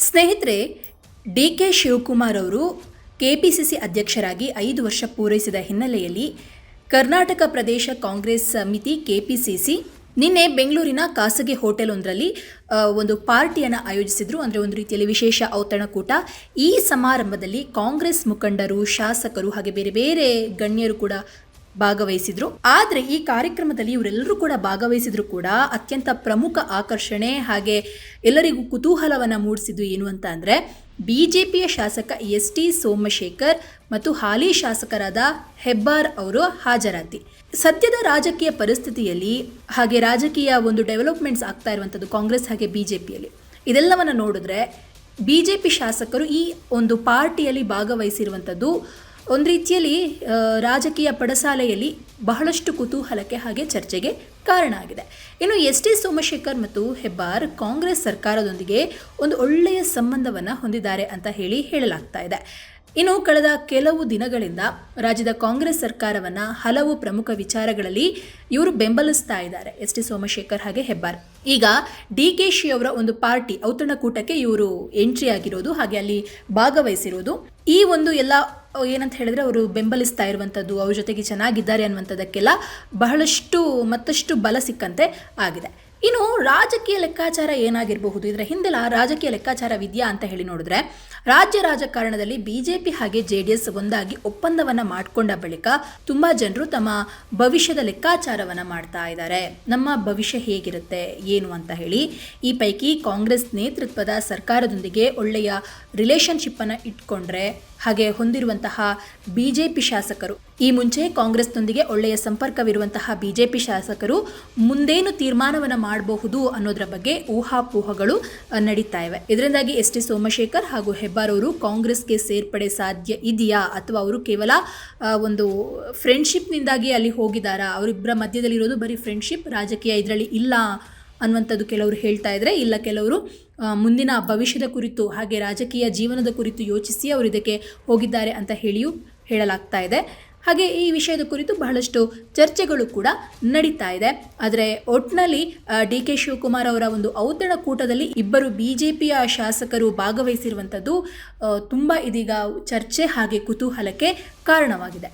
ಸ್ನೇಹಿತರೆ, D K Shivakumar ಅವರು KPCC ಅಧ್ಯಕ್ಷರಾಗಿ 5 ವರ್ಷ ಪೂರೈಸಿದ ಹಿನ್ನೆಲೆಯಲ್ಲಿ ಕರ್ನಾಟಕ ಪ್ರದೇಶ ಕಾಂಗ್ರೆಸ್ ಸಮಿತಿ ಕೆಪಿಸಿಸಿ ನಿನ್ನೆ ಬೆಂಗಳೂರಿನ ಖಾಸಗಿ ಹೋಟೆಲ್ ಒಂದರಲ್ಲಿ ಒಂದು ಪಾರ್ಟಿಯನ್ನು ಆಯೋಜಿಸಿದ್ರು. ಅಂದರೆ ಒಂದು ರೀತಿಯಲ್ಲಿ ವಿಶೇಷ ಔತಣಕೂಟ. ಈ ಸಮಾರಂಭದಲ್ಲಿ ಕಾಂಗ್ರೆಸ್ ಮುಖಂಡರು, ಶಾಸಕರು ಹಾಗೆ ಬೇರೆ ಬೇರೆ ಗಣ್ಯರು ಕೂಡ ಭಾಗವಹಿಸಿದ್ರು. ಆದರೆ ಈ ಕಾರ್ಯಕ್ರಮದಲ್ಲಿ ಇವರೆಲ್ಲರೂ ಕೂಡ ಭಾಗವಹಿಸಿದ್ರು ಕೂಡ ಅತ್ಯಂತ ಪ್ರಮುಖ ಆಕರ್ಷಣೆ ಹಾಗೆ ಎಲ್ಲರಿಗೂ ಕುತೂಹಲವನ್ನು ಮೂಡಿಸಿದ್ದು ಏನು ಅಂತ ಅಂದರೆ, ಬಿಜೆಪಿಯ ಶಾಸಕ ಎಸ್.ಟಿ. ಸೋಮಶೇಖರ್ ಮತ್ತು ಹಾಲಿ ಶಾಸಕರಾದ ಹೆಬ್ಬಾರ್ ಅವರು ಹಾಜರಾತಿ. ಸದ್ಯದ ರಾಜಕೀಯ ಪರಿಸ್ಥಿತಿಯಲ್ಲಿ ಹಾಗೆ ರಾಜಕೀಯ ಒಂದು ಡೆವಲಪ್ಮೆಂಟ್ಸ್ ಆಗ್ತಾ ಇರುವಂಥದ್ದು ಕಾಂಗ್ರೆಸ್ ಹಾಗೆ ಬಿಜೆಪಿಯಲ್ಲಿ, ಇದೆಲ್ಲವನ್ನು ನೋಡಿದ್ರೆ ಬಿಜೆಪಿ ಶಾಸಕರು ಈ ಒಂದು ಪಾರ್ಟಿಯಲ್ಲಿ ಭಾಗವಹಿಸಿರುವಂಥದ್ದು ಒಂದು ರೀತಿಯಲ್ಲಿ ರಾಜಕೀಯ ಪಡಸಾಲೆಯಲ್ಲಿ ಬಹಳಷ್ಟು ಕುತೂಹಲಕ್ಕೆ ಹಾಗೆ ಚರ್ಚೆಗೆ ಕಾರಣ ಆಗಿದೆ. ಇನ್ನು ಎಸ್.ಟಿ. ಸೋಮಶೇಖರ್ ಮತ್ತು ಹೆಬ್ಬಾರ್ ಕಾಂಗ್ರೆಸ್ ಸರ್ಕಾರದೊಂದಿಗೆ ಒಂದು ಒಳ್ಳೆಯ ಸಂಬಂಧವನ್ನು ಹೊಂದಿದ್ದಾರೆ ಅಂತ ಹೇಳಲಾಗ್ತಾ ಇದೆ. ಇನ್ನು ಕಳೆದ ಕೆಲವು ದಿನಗಳಿಂದ ರಾಜ್ಯದ ಕಾಂಗ್ರೆಸ್ ಸರ್ಕಾರವನ್ನು ಹಲವು ಪ್ರಮುಖ ವಿಚಾರಗಳಲ್ಲಿ ಇವರು ಬೆಂಬಲಿಸ್ತಾ ಇದ್ದಾರೆ, ಎಸ್.ಟಿ. ಸೋಮಶೇಖರ್ ಹಾಗೆ ಹೆಬ್ಬಾರ್. ಈಗ ಡಿ ಕೆ ಶಿ ಅವರ ಒಂದು ಪಾರ್ಟಿ ಔತಣಕೂಟಕ್ಕೆ ಇವರು ಎಂಟ್ರಿ ಆಗಿರೋದು ಹಾಗೆ ಅಲ್ಲಿ ಭಾಗವಹಿಸಿರೋದು, ಈ ಒಂದು ಎಲ್ಲ ಏನಂತ ಹೇಳಿದ್ರೆ ಅವರು ಬೆಂಬಲಿಸ್ತಾ ಇರುವಂಥದ್ದು, ಅವ್ರ ಜೊತೆಗೆ ಚೆನ್ನಾಗಿದ್ದಾರೆ ಅನ್ನುವಂಥದ್ದಕ್ಕೆಲ್ಲ ಬಹಳಷ್ಟು ಮತ್ತಷ್ಟು ಬಲ ಸಿಕ್ಕಂತೆ ಆಗಿದೆ. ಇನ್ನು ರಾಜಕೀಯ ಲೆಕ್ಕಾಚಾರ ಏನಾಗಿರಬಹುದು, ಇದರ ಹಿಂದೆಲ್ಲ ರಾಜಕೀಯ ಲೆಕ್ಕಾಚಾರವಿದೆಯಾ ಅಂತ ಹೇಳಿ ನೋಡಿದ್ರೆ, ರಾಜ್ಯ ರಾಜಕಾರಣದಲ್ಲಿ ಬಿಜೆಪಿ ಹಾಗೆ JDS ಒಂದಾಗಿ ಒಪ್ಪಂದವನ್ನು ಮಾಡಿಕೊಂಡ ಬಳಿಕ ತುಂಬ ಜನರು ತಮ್ಮ ಭವಿಷ್ಯದ ಲೆಕ್ಕಾಚಾರವನ್ನು ಮಾಡ್ತಾ ಇದ್ದಾರೆ. ನಮ್ಮ ಭವಿಷ್ಯ ಹೇಗಿರುತ್ತೆ ಏನು ಅಂತ ಹೇಳಿ ಈ ಪೈಕಿ ಕಾಂಗ್ರೆಸ್ ನೇತೃತ್ವದ ಸರ್ಕಾರದೊಂದಿಗೆ ಒಳ್ಳೆಯ ರಿಲೇಷನ್ಶಿಪ್ಪನ್ನು ಇಟ್ಕೊಂಡ್ರೆ ಹಾಗೆ ಹೊಂದಿರುವಂತಹ ಬಿಜೆಪಿ ಶಾಸಕರು, ಈ ಮುಂಚೆ ಕಾಂಗ್ರೆಸ್ನೊಂದಿಗೆ ಒಳ್ಳೆಯ ಸಂಪರ್ಕವಿರುವಂತಹ ಬಿಜೆಪಿ ಶಾಸಕರು ಮುಂದೇನು ತೀರ್ಮಾನವನ್ನು ಮಾಡಬಹುದು ಅನ್ನೋದರ ಬಗ್ಗೆ ಊಹಾಪೋಹಗಳು ನಡೀತಾ ಇವೆ. ಇದರಿಂದಾಗಿ ಎಸ್.ಟಿ. ಸೋಮಶೇಖರ್ ಹಾಗೂ ಹೆಬ್ಬಾರ್ ಅವರು ಕಾಂಗ್ರೆಸ್ಗೆ ಸೇರ್ಪಡೆ ಸಾಧ್ಯ ಇದೆಯಾ ಅಥವಾ ಅವರು ಕೇವಲ ಒಂದು ಫ್ರೆಂಡ್ಶಿಪ್ನಿಂದಾಗಿ ಅಲ್ಲಿ ಹೋಗಿದ್ದಾರಾ, ಅವರಿಬ್ಬರ ಮಧ್ಯದಲ್ಲಿರೋದು ಬರೀ ಫ್ರೆಂಡ್ಶಿಪ್, ರಾಜಕೀಯ ಇದರಲ್ಲಿ ಇಲ್ಲ ಅನ್ನುವಂಥದ್ದು ಕೆಲವರು ಹೇಳ್ತಾ ಇದ್ದಾರೆ. ಇಲ್ಲ, ಕೆಲವರು ಮುಂದಿನ ಭವಿಷ್ಯದ ಕುರಿತು ಹಾಗೆ ರಾಜಕೀಯ ಜೀವನದ ಕುರಿತು ಯೋಚಿಸಿ ಅವರು ಇದಕ್ಕೆ ಹೋಗಿದ್ದಾರೆ ಅಂತ ಹೇಳಲಾಗ್ತಾ ಇದೆ. ಹಾಗೆ ಈ ವಿಷಯದ ಕುರಿತು ಬಹಳಷ್ಟು ಚರ್ಚೆಗಳು ಕೂಡ ನಡೀತಾ ಇದೆ. ಆದರೆ ಒಟ್ಟಿನಲ್ಲಿ ಡಿ ಕೆ ಶಿವಕುಮಾರ್ ಅವರ ಒಂದು ಔತಣಕೂಟದಲ್ಲಿ ಇಬ್ಬರು ಬಿಜೆಪಿಯ ಶಾಸಕರು ಭಾಗವಹಿಸಿರುವಂಥದ್ದು ತುಂಬ ಇದೀಗ ಚರ್ಚೆ ಹಾಗೆ ಕುತೂಹಲಕ್ಕೆ ಕಾರಣವಾಗಿದೆ.